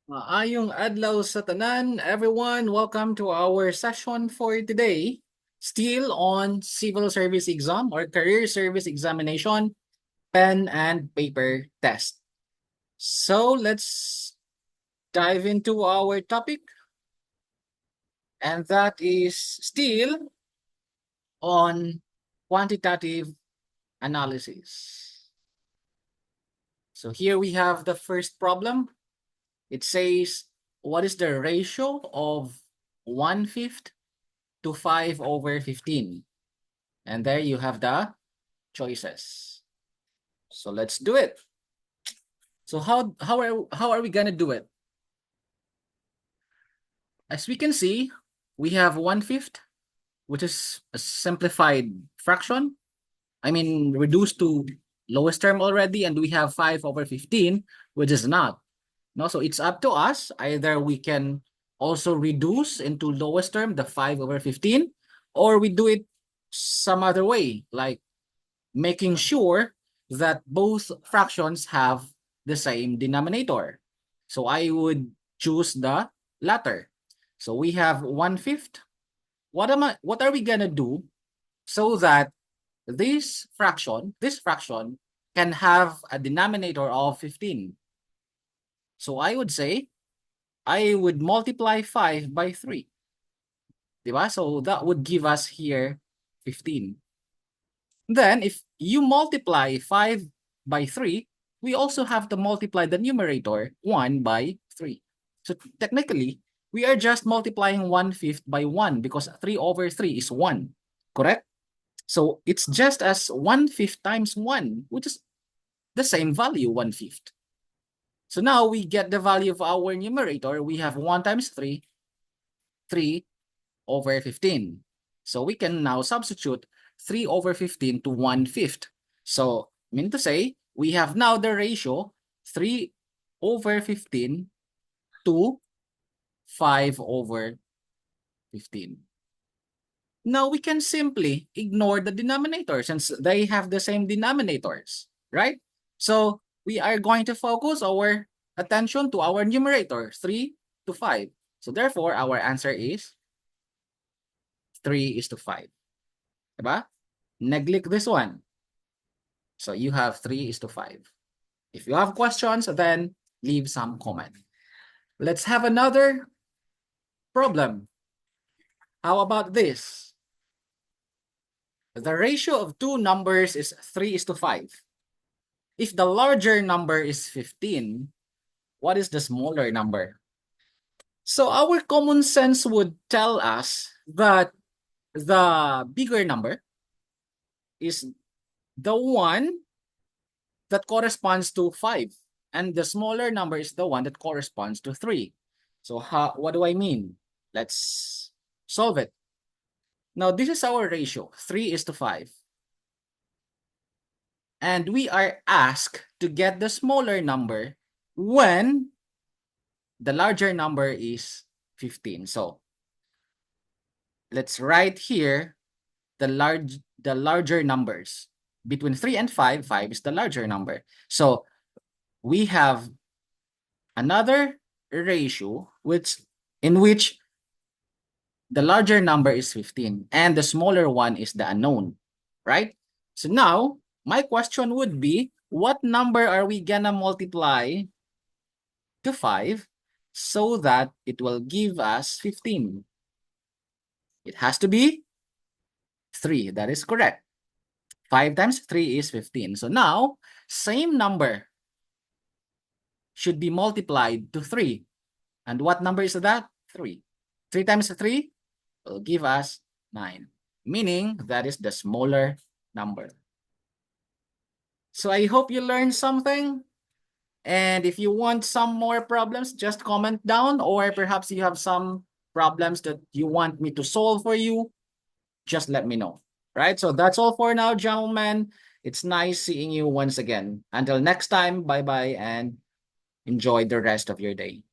Maayong adlaw sa tanan, everyone. Welcome to our session for today. Still on civil service exam or career service examination, pen and paper test. So let's dive into our topic, and that is still on quantitative analysis. So here we have the first problem. It says, what is the ratio of 1/5 to 5/15? And there you have the choices. So let's do it. So how are we gonna do it? As we can see, we have 1/5, which is a simplified fraction. I mean, reduced to lowest term already, and we have 5/15, which is not. No, so it's up to us. Either we can also reduce into lowest term, the 5/15, or we do it some other way, like making sure that both fractions have the same denominator. So I would choose the latter. So we have 1/5. What are we gonna do so that this fraction can have a denominator of 15? So I would say I would multiply 5 by 3. Diba? So that would give us here 15. Then if you multiply 5 by 3, we also have to multiply the numerator 1 by 3. So technically, we are just multiplying 1/5 by 1 because 3/3 is 1, correct? So it's just as 1/5 times 1, which is the same value, 1/5. So now we get the value of our numerator. We have 1 times 3, 3/15. So we can now substitute 3/15 to 1/5. So, mean to say, we have now the ratio 3/15 to 5/15. Now we can simply ignore the denominator since they have the same denominators, right? So we are going to focus our attention to our numerator, 3 to 5. So therefore, our answer is 3:5. Diba? Neglect this one. So you have 3:5. If you have questions, then leave some comment. Let's have another problem. How about this? The ratio of two numbers is 3:5. If the larger number is 15, what is the smaller number? So our common sense would tell us that the bigger number is the one that corresponds to 5, and the smaller number is the one that corresponds to 3. So what do I mean? Let's solve it. Now this is our ratio, 3:5. And we are asked to get the smaller number when the larger number is 15. So let's write here the larger numbers. Between 3 and 5, 5 is the larger number. So we have another ratio in which the larger number is 15 and the smaller one is the unknown, right? So now, my question would be, what number are we gonna multiply to 5 so that it will give us 15? It has to be 3. That is correct. 5 times 3 is 15. So now, same number should be multiplied to 3. And what number is that? 3. 3 times 3 will give us 9. Meaning, that is the smaller number. So I hope you learned something. And if you want some more problems, just comment down, or perhaps you have some problems that you want me to solve for you, just let me know. Right? So that's all for now, gentlemen. It's nice seeing you once again. Until next time, bye-bye and enjoy the rest of your day.